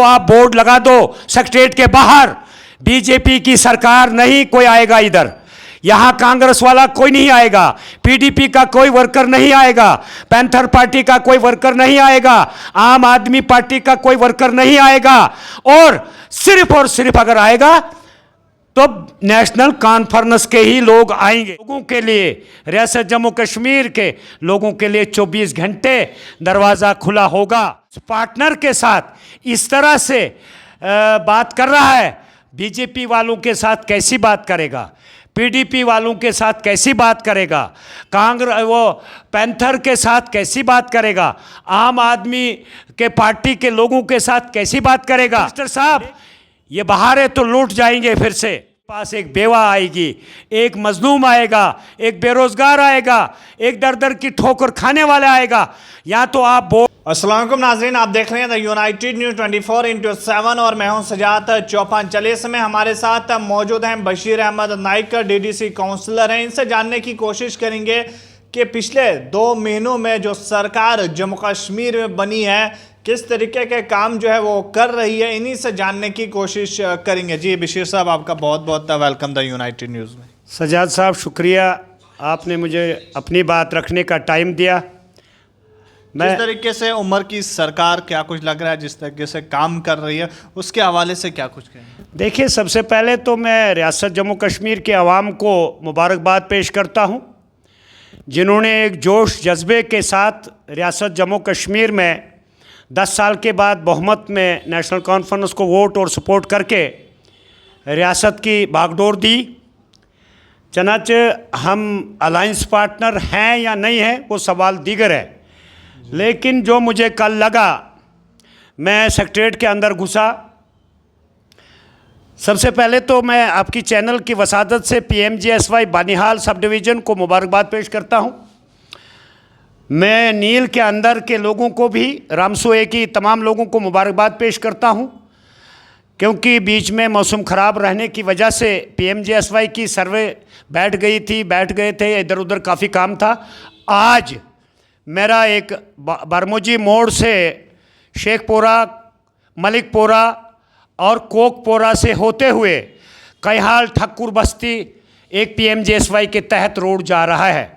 आप बोर्ड लगा दो सेक्रेटेरिएट के बाहर, बीजेपी की सरकार नहीं कोई आएगा इधर, यहां कांग्रेस वाला कोई नहीं आएगा, पीडीपी का कोई वर्कर नहीं आएगा, पैंथर पार्टी का कोई वर्कर नहीं आएगा, आम आदमी पार्टी का कोई वर्कर नहीं आएगा, और सिर्फ अगर आएगा तो नेशनल कॉन्फ्रेंस के ही लोग आएंगे। लोगों के लिए, रियासत जम्मू कश्मीर के लोगों के लिए 24 घंटे दरवाज़ा खुला होगा। पार्टनर के साथ इस तरह से बात कर रहा है, बीजेपी वालों के साथ कैसी बात करेगा, पीडीपी वालों के साथ कैसी बात करेगा, कांग्रेस वो पैंथर के साथ कैसी बात करेगा, आम आदमी के पार्टी के लोगों के साथ कैसी बात करेगा। मिस्टर साहब, ये बाहर है तो लूट जाएंगे फिर से। पास एक बेवा आएगी, एक मजलूम आएगा, एक बेरोजगार आएगा, एक दर दर की ठोकर खाने वाला आएगा। या तो आप अस्सलाम वालेकुम नाज़रीन, आप देख रहे हैं द यूनाइटेड न्यूज़ 24x7 और मैं हूं सजात चौपान। चलिए इस समय हमारे साथ मौजूद हैं बशीर अहमद नाइक, डीडीसी काउंसलर हैं। इनसे जानने की कोशिश करेंगे कि पिछले 2 महीनों में जो सरकार जम्मू कश्मीर में बनी है, किस तरीके के काम जो है वो कर रही है, इन्हीं से जानने की कोशिश करेंगे। जी बशीर साहब, आपका बहुत बहुत वेलकम द यूनाइटेड न्यूज़ में। सजाद साहब, शुक्रिया, आपने मुझे अपनी बात रखने का टाइम दिया। जिस तरीके से उमर की सरकार क्या कुछ लग रहा है, जिस तरीके से काम कर रही है, उसके हवाले से क्या कुछ कहेंगे? देखिए, सबसे पहले तो मैं रियासत जम्मू कश्मीर के अवाम को मुबारकबाद पेश करता हूँ, जिन्होंने एक जोश जज्बे के साथ रियासत जम्मू कश्मीर में 10 साल के बाद बहुमत में नेशनल कॉन्फ्रेंस को वोट और सपोर्ट करके रियासत की बागडोर दी। चनाच हम अलायंस पार्टनर हैं या नहीं हैं वो सवाल दीगर है, लेकिन जो मुझे कल लगा, मैं सेक्रेटेरिएट के अंदर घुसा, सबसे पहले तो मैं आपकी चैनल की वसादत से PMGSY बानिहाल सब डिवीज़न को मुबारकबाद पेश करता हूं। मैं नील के अंदर के लोगों को भी, रामसुए की तमाम लोगों को मुबारकबाद पेश करता हूं, क्योंकि बीच में मौसम ख़राब रहने की वजह से PMGSY की सर्वे बैठ गए थे, इधर उधर काफ़ी काम था। आज मेरा एक बारमोजी मोड़ से शेखपुरा, मलिकपुरा और कोकपुरा से होते हुए कैहाल ठक्कुर बस्ती एक PMGSY के तहत रोड जा रहा है।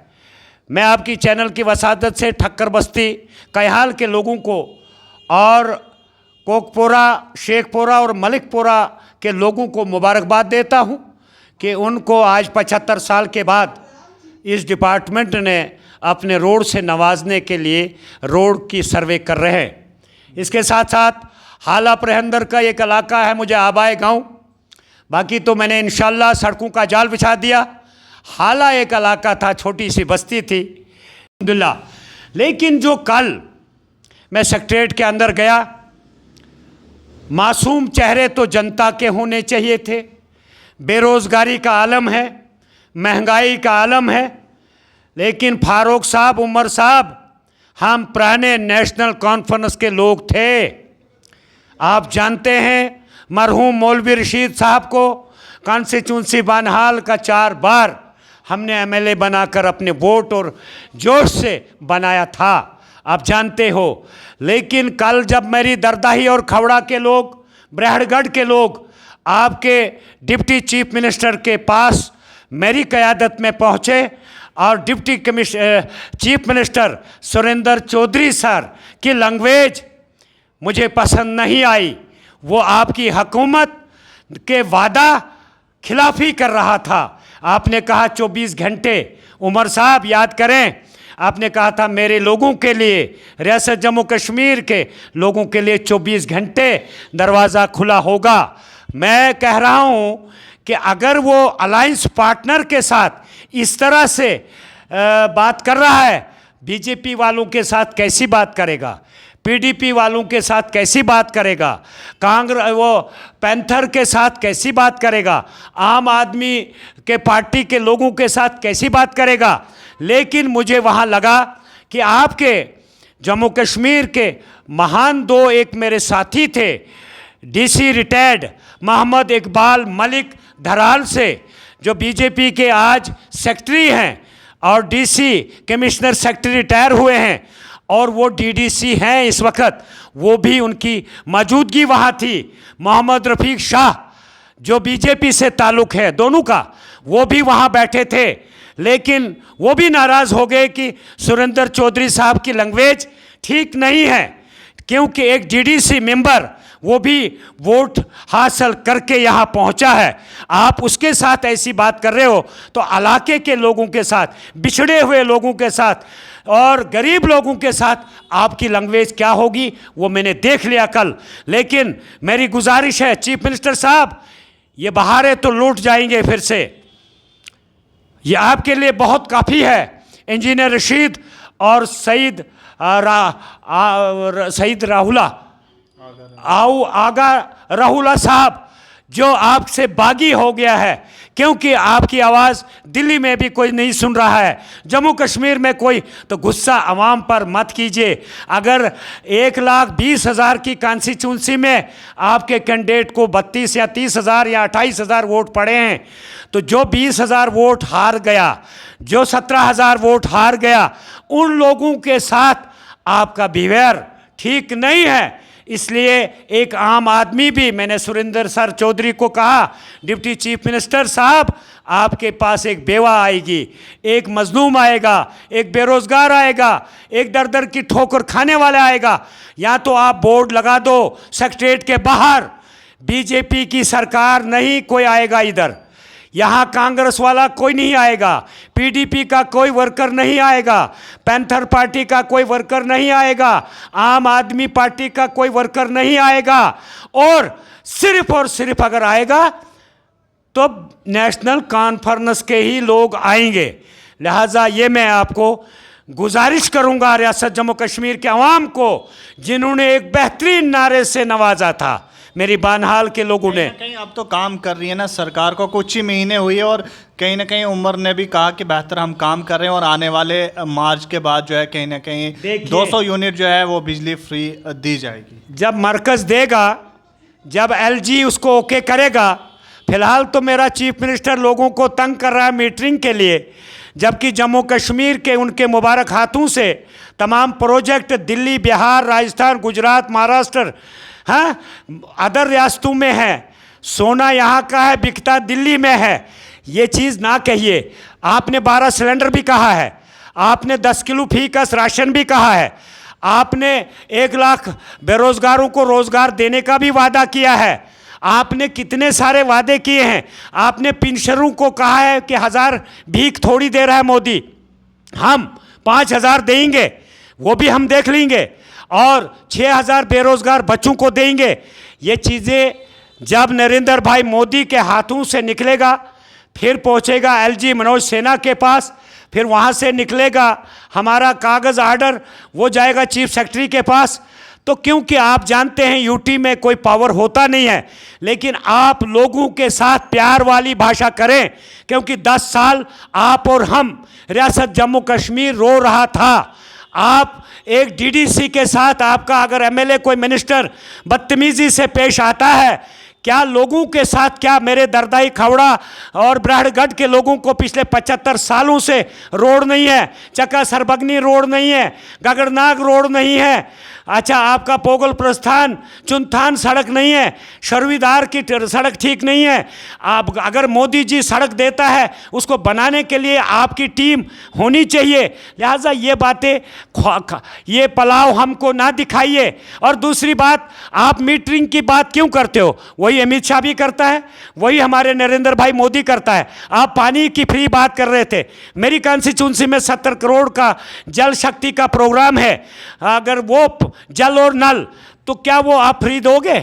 मैं आपकी चैनल की वसादत से ठक्कर बस्ती, कैहाल के लोगों को और कोकपुरा, शेखपुरा और मलिकपुरा के लोगों को मुबारकबाद देता हूं कि उनको आज 75 साल के बाद इस डिपार्टमेंट ने अपने रोड से नवाजने के लिए रोड की सर्वे कर रहे हैं। इसके साथ साथ हाला प्रहंदर का एक इलाका है, मुझे आबाए गांव, बाकी तो मैंने इंशाल्लाह सड़कों का जाल बिछा दिया। हाला एक इलाका था, छोटी सी बस्ती थी, अल्हम्दुलिल्लाह। लेकिन जो कल मैं सेक्रेटेरिएट के अंदर गया, मासूम चेहरे तो जनता के होने चाहिए थे। बेरोज़गारी का आलम है, महंगाई का आलम है, लेकिन फारूक साहब, उमर साहब, हम पुराने नेशनल कॉन्फ्रेंस के लोग थे। आप जानते हैं मरहूम मौलवी रशीद साहब को कॉन्स्टिट्यूंसी बानिहाल का 4 बार हमने MLA बनाकर अपने वोट और जोश से बनाया था, आप जानते हो। लेकिन कल जब मेरी दरदाही और खवड़ा के लोग, ब्रहड़गढ़ के लोग आपके डिप्टी चीफ मिनिस्टर के पास मेरी क़यादत में पहुँचे और deputy chief minister Surendra Chaudhary sir की लैंग्वेज मुझे पसंद नहीं आई। वो आपकी हुकूमत के वादा खिलाफी कर रहा था। आपने कहा 24 घंटे, उमर साहब याद करें, आपने कहा था मेरे लोगों के लिए, रियासत जम्मू कश्मीर के लोगों के लिए 24 घंटे दरवाज़ा खुला होगा। मैं कह रहा हूँ कि अगर वो अलायंस पार्टनर के साथ इस तरह से बात कर रहा है, बीजेपी वालों के साथ कैसी बात करेगा, पीडीपी वालों के साथ कैसी बात करेगा, कांग्रेस वो पैंथर के साथ कैसी बात करेगा, आम आदमी के पार्टी के लोगों के साथ कैसी बात करेगा। लेकिन मुझे वहाँ लगा कि आपके जम्मू कश्मीर के महान 2 एक मेरे साथी थे, DC रिटायर्ड मोहम्मद इकबाल मलिक धराल से, जो बीजेपी के आज सेक्रेटरी हैं और DC कमिश्नर सेक्रेटरी रिटायर हुए हैं, और वो डीडीसी हैं इस वक्त, वो भी उनकी मौजूदगी वहाँ थी। मोहम्मद रफ़ीक शाह जो बीजेपी से ताल्लुक़ है दोनों का, वो भी वहाँ बैठे थे, लेकिन वो भी नाराज़ हो गए कि सुरेंद्र चौधरी साहब की लैंग्वेज ठीक नहीं है, क्योंकि एक डीडीसी मेंबर वो भी वोट हासिल करके यहाँ पहुँचा है। आप उसके साथ ऐसी बात कर रहे हो तो इलाके के लोगों के साथ, बिछड़े हुए लोगों के साथ और गरीब लोगों के साथ आपकी लैंग्वेज क्या होगी वो मैंने देख लिया कल। लेकिन मेरी गुजारिश है चीफ मिनिस्टर साहब, ये बहारें तो लूट जाएंगे फिर से, ये आपके लिए बहुत काफ़ी है। इंजीनियर रशीद और सईद आगा राहुला साहब जो आपसे बागी हो गया है, क्योंकि आपकी आवाज़ दिल्ली में भी कोई नहीं सुन रहा है, जम्मू कश्मीर में कोई, तो गुस्सा आवाम पर मत कीजिए। अगर 1,20,000 की कॉन्स्टिट्यूंसी में आपके कैंडिडेट को 32 या 30,000 या 28,000 वोट पड़े हैं, तो जो 20,000 वोट हार गया, जो 17,000 वोट हार गया, उन लोगों के साथ आपका बिहेवियर ठीक नहीं है। इसलिए एक आम आदमी भी, मैंने सुरेंद्र सर चौधरी को कहा, डिप्टी चीफ मिनिस्टर साहब आपके पास एक बेवा आएगी, एक मजलूम आएगा, एक बेरोज़गार आएगा, एक दर दर की ठोकर खाने वाला आएगा। या तो आप बोर्ड लगा दो सेक्रेटेरिएट के बाहर, बीजेपी की सरकार नहीं कोई आएगा इधर, यहाँ कांग्रेस वाला कोई नहीं आएगा, पीडीपी का कोई वर्कर नहीं आएगा, पैंथर पार्टी का कोई वर्कर नहीं आएगा, आम आदमी पार्टी का कोई वर्कर नहीं आएगा, और सिर्फ अगर आएगा तो नेशनल कॉन्फ्रेंस के ही लोग आएंगे। लिहाजा ये मैं आपको गुजारिश करूंगा रियासत जम्मू कश्मीर के अवाम को, जिन्होंने एक बेहतरीन नारे से नवाजा था मेरी बानहाल के लोगों ने। कहीं अब तो काम कर रही है ना सरकार को, कुछ ही महीने हुए और कहीं ना कहीं उमर ने भी कहा कि बेहतर हम काम कर रहे हैं और आने वाले मार्च के बाद जो है कहीं ना कहीं 200 यूनिट जो है वो बिजली फ्री दी जाएगी। जब मरकज़ देगा, जब एलजी उसको ओके करेगा। फिलहाल तो मेरा चीफ मिनिस्टर लोगों को तंग कर रहा है मीटरिंग के लिए, जबकि जम्मू कश्मीर के उनके मुबारक हाथों से तमाम प्रोजेक्ट दिल्ली, बिहार, राजस्थान, गुजरात, महाराष्ट्र, हाँ अदर रियासतों में है। सोना यहाँ का है, बिकता दिल्ली में है। ये चीज़ ना कहिए। आपने 12 सिलेंडर भी कहा है, आपने 10 किलो फी का राशन भी कहा है, आपने 1 लाख बेरोज़गारों को रोज़गार देने का भी वादा किया है। आपने कितने सारे वादे किए हैं। आपने पेंशनरों को कहा है कि 1000 भीख थोड़ी दे रहा है मोदी, हम 5,000 देंगे, वो भी हम देख लेंगे, और 6,000 बेरोज़गार बच्चों को देंगे। ये चीज़ें जब नरेंद्र भाई मोदी के हाथों से निकलेगा, फिर पहुंचेगा एलजी मनोज सिन्हा के पास, फिर वहाँ से निकलेगा हमारा कागज़ आर्डर, वो जाएगा चीफ सेक्रेटरी के पास। तो क्योंकि आप जानते हैं यूटी में कोई पावर होता नहीं है, लेकिन आप लोगों के साथ प्यार वाली भाषा करें, क्योंकि 10 साल आप और हम, रियासत जम्मू कश्मीर रो रहा था। आप एक डीडीसी के साथ आपका अगर एमएलए कोई मिनिस्टर बदतमीज़ी से पेश आता है, क्या लोगों के साथ, क्या मेरे दरदाई खवड़ा और ब्राहड़गढ़ के लोगों को पिछले 75 सालों से रोड नहीं है, चक्का सरबगनी रोड नहीं है, गगरनाग रोड नहीं है, अच्छा आपका पोगल प्रस्थान चुनथान सड़क नहीं है, शर्वीदार की सड़क ठीक नहीं है। आप अगर मोदी जी सड़क देता है उसको बनाने के लिए आपकी टीम होनी चाहिए। लिहाजा ये बातें, ये पलाव हमको ना दिखाइए। और दूसरी बात, आप मीटरिंग की बात क्यों करते हो? वही अमित शाह भी करता है, वही हमारे नरेंद्र भाई मोदी करता है। आप पानी की फ्री बात कर रहे थे, मेरी कॉन्स्टिट्यूंसी में 70 करोड़ का जल शक्ति का प्रोग्राम है, अगर वो जल और नल, तो क्या वो आप फ्री दोगे?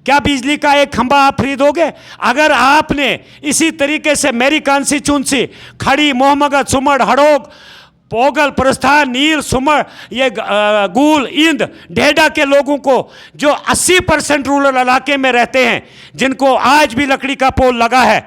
क्या बिजली का एक खंभा आप फ्री दोगे? अगर आपने इसी तरीके से मेरी कॉन्स्टिट्यूंसी खड़ी, मोहम्मद, सुमड़, हड़ोग, पोगल, प्रस्थान, नीर, सुमड़, ये गूल, इंद, ढेडा के लोगों को जो 80% रूरल इलाके में रहते हैं, जिनको आज भी लकड़ी का पोल लगा है,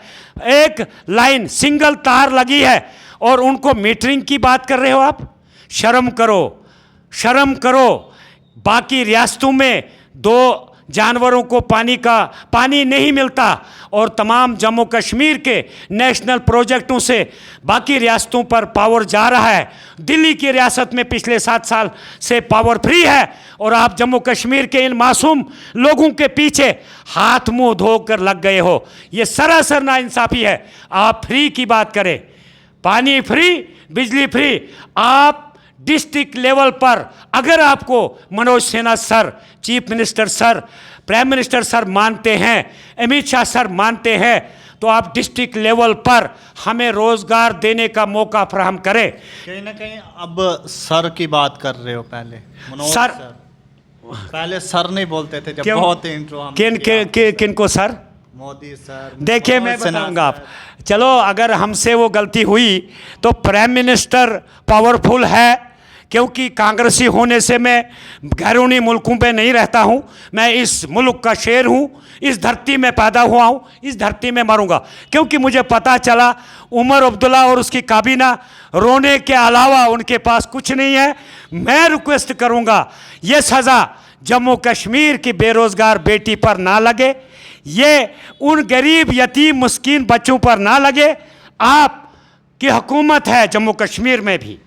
एक लाइन सिंगल तार लगी है, और उनको मीटरिंग की बात कर रहे हो आप? शर्म करो, शर्म करो। बाकी रियासतों में 2 जानवरों को पानी नहीं मिलता और तमाम जम्मू कश्मीर के नेशनल प्रोजेक्टों से बाकी रियासतों पर पावर जा रहा है। दिल्ली की रियासत में पिछले 7 साल से पावर फ्री है और आप जम्मू कश्मीर के इन मासूम लोगों के पीछे हाथ मुंह धोकर लग गए हो। ये सरासर नाइंसाफ़ी है। आप फ्री की बात करें, पानी फ्री, बिजली फ्री। आप डिस्ट्रिक्ट लेवल पर अगर आपको Manoj Sinha sir, chief minister sir, prime minister sir मानते हैं, अमित शाह सर मानते हैं, तो आप डिस्ट्रिक्ट लेवल पर हमें रोजगार देने का मौका फराहम करें। कहीं ना कहीं अब सर की बात कर रहे हो, पहले मनोज सर, पहले सर नहीं बोलते थे जब क्यों? बहुत इंट्रो किन को सर? मोदी सर। देखिए मैं बताऊंगा आप, चलो अगर हमसे वो गलती हुई तो प्राइम मिनिस्टर पावरफुल है, क्योंकि कांग्रेसी होने से मैं बैरूनी मुल्कों पे नहीं रहता हूँ। मैं इस मुल्क का शेर हूँ, इस धरती में पैदा हुआ हूँ, इस धरती में मरूंगा। क्योंकि मुझे पता चला उमर अब्दुल्ला और उसकी काबीना रोने के अलावा उनके पास कुछ नहीं है। मैं रिक्वेस्ट करूँगा ये सज़ा जम्मू कश्मीर की बेरोज़गार बेटी पर ना लगे, ये उन गरीब यतीम मुस्किन बच्चों पर ना लगे। आपकी हुकूमत है जम्मू कश्मीर में भी,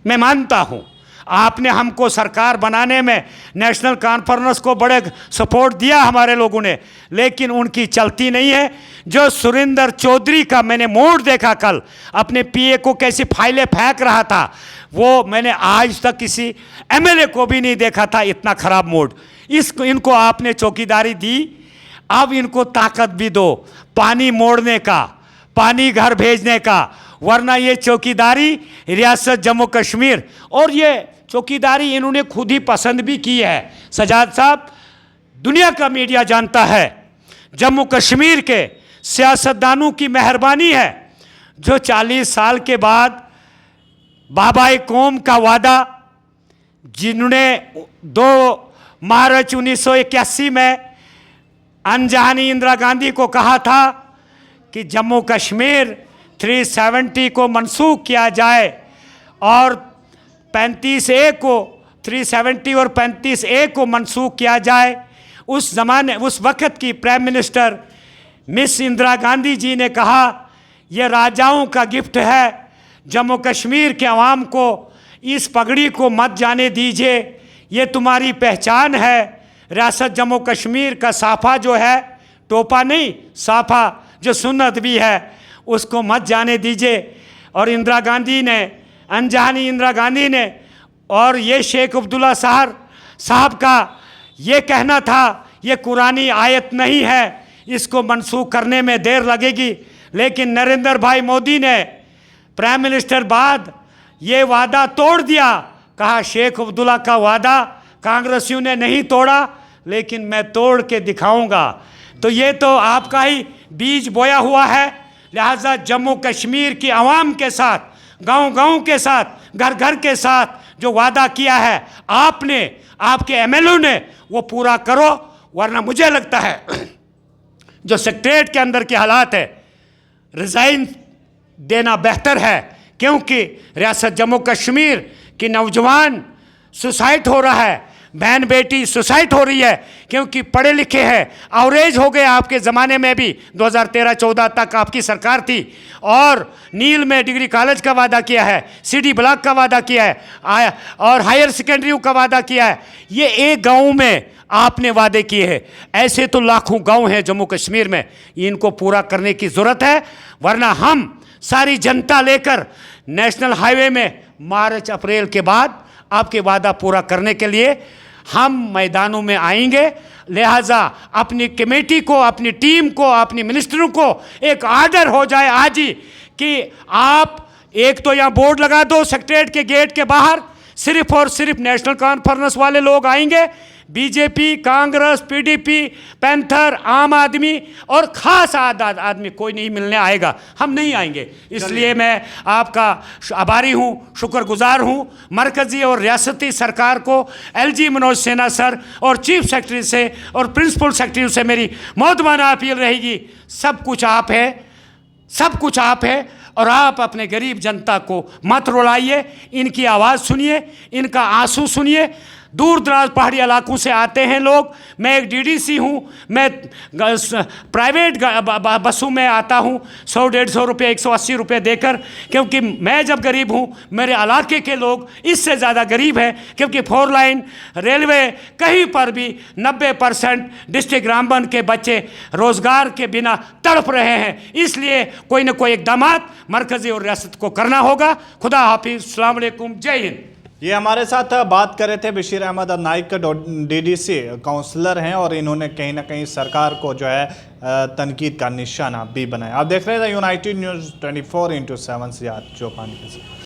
मैं मानता हूँ। आपने हमको सरकार बनाने में नेशनल कॉन्फ्रेंस को बड़े सपोर्ट दिया हमारे लोगों ने, लेकिन उनकी चलती नहीं है। जो सुरेंद्र चौधरी का मैंने मोड देखा कल, अपने पीए को कैसी फाइलें फेंक रहा था, वो मैंने आज तक किसी एमएलए को भी नहीं देखा था, इतना ख़राब मोड। इनको आपने चौकीदारी दी, अब इनको ताकत भी दो पानी मोड़ने का, पानी घर भेजने का, वरना ये चौकीदारी रियासत जम्मू कश्मीर, और ये चौकीदारी इन्होंने खुद ही पसंद भी की है। सजाद साहब, दुनिया का मीडिया जानता है जम्मू कश्मीर के सियासतदानों की मेहरबानी है जो 40 साल के बाद बाबाए कौम का वादा, जिन्होंने 2 मार्च 1981 में अनजानी इंदिरा गांधी को कहा था कि जम्मू कश्मीर 370 को मनसूख किया जाए और 35A को 370 और 35A को मनसूख किया जाए। उस वक़्त की prime minister miss Indira Gandhi ji ने कहा यह राजाओं का गिफ्ट है, जम्मू कश्मीर के अवाम को इस पगड़ी को मत जाने दीजिए, ये तुम्हारी पहचान है। रियासत जम्मू कश्मीर का साफा जो है, टोपा नहीं साफा जो सुन्नत भी है, उसको मत जाने दीजिए। और इंदिरा गांधी ने, अनजानी इंदिरा गांधी ने, और ये शेख अब्दुल्ला साहब का ये कहना था ये कुरानी आयत नहीं है, इसको मनसूख करने में देर लगेगी। लेकिन नरेंद्र भाई मोदी ने प्राइम मिनिस्टर बाद ये वादा तोड़ दिया, कहा शेख अब्दुल्ला का वादा कांग्रेसियों ने नहीं तोड़ा, लेकिन मैं तोड़ के दिखाऊंगा। तो ये तो आपका ही बीज बोया हुआ है। लिहाजा जम्मू कश्मीर की आवाम के साथ, गांव-गांव के साथ, घर-घर के साथ जो वादा किया है आपने, आपके एमएलए ने, वो पूरा करो, वरना मुझे लगता है जो सेक्रेटरीट के अंदर के हालात है, रिज़ाइन देना बेहतर है। क्योंकि रियासत जम्मू कश्मीर की नौजवान सुसाइड हो रहा है, बहन बेटी सुसाइड हो रही है, क्योंकि पढ़े लिखे हैं, अवरेज हो गए। आपके ज़माने में भी 2013-14 तक आपकी सरकार थी और नील में डिग्री कॉलेज का वादा किया है, सीडी ब्लॉक का वादा किया है और हायर सेकेंडरी का वादा किया है। ये एक गाँव में आपने वादे किए हैं, ऐसे तो लाखों गाँव हैं जम्मू कश्मीर में, इनको पूरा करने की ज़रूरत है। वरना हम सारी जनता लेकर नेशनल हाईवे में मार्च अप्रैल के बाद आपके वादा पूरा करने के लिए हम मैदानों में आएंगे। लिहाजा अपनी कमेटी को, अपनी टीम को, अपनी मिनिस्टरों को एक आर्डर हो जाए आज ही कि आप एक तो यहाँ बोर्ड लगा दो सेक्रेटरीट के गेट के बाहर, सिर्फ और सिर्फ नेशनल कॉन्फ्रेंस वाले लोग आएंगे, बीजेपी, कांग्रेस, पीडीपी, पैंथर, आम आदमी और ख़ास आदमी कोई नहीं मिलने आएगा, हम नहीं आएंगे। इसलिए मैं आपका आभारी हूँ, शुक्रगुजार हूँ। मरकज़ी और रियासती सरकार को एलजी मनोज सिन्हा सर और चीफ सेक्रेटरी से और प्रिंसिपल सेक्रेटरी से मेरी मौतमाना अपील रहेगी, सब कुछ आप है, सब कुछ आप है, और आप अपने गरीब जनता को मत रुलाइए, इनकी आवाज़ सुनिए, इनका आंसू सुनिए। दूर दराज पहाड़ी इलाकों से आते हैं लोग। मैं एक डीडीसी हूँ, मैं प्राइवेट बसों में आता हूँ 100-150 रुपये 180 रुपये देकर, क्योंकि मैं जब गरीब हूँ, मेरे इलाके के लोग इससे ज़्यादा गरीब हैं, क्योंकि 4 लाइन रेलवे कहीं पर भी 90% डिस्ट्रिक्ट रामबन के बच्चे रोज़गार के बिना तड़प रहे हैं। इसलिए कोई ना कोई इक़दामात मरकज़ी और रियासत को करना होगा। खुदा हाफिज़, अस्सलाम वालेकुम, जय हिंद। ये हमारे साथ बात कर रहे थे बशीर अहमद नाइक, डीडीसी काउंसलर हैं, और इन्होंने कहीं ना कहीं सरकार को जो है तनकीद का निशाना भी बनाया। आप देख रहे थे यूनाइटेड न्यूज़ 24/7 सियाद चौपान के साथ।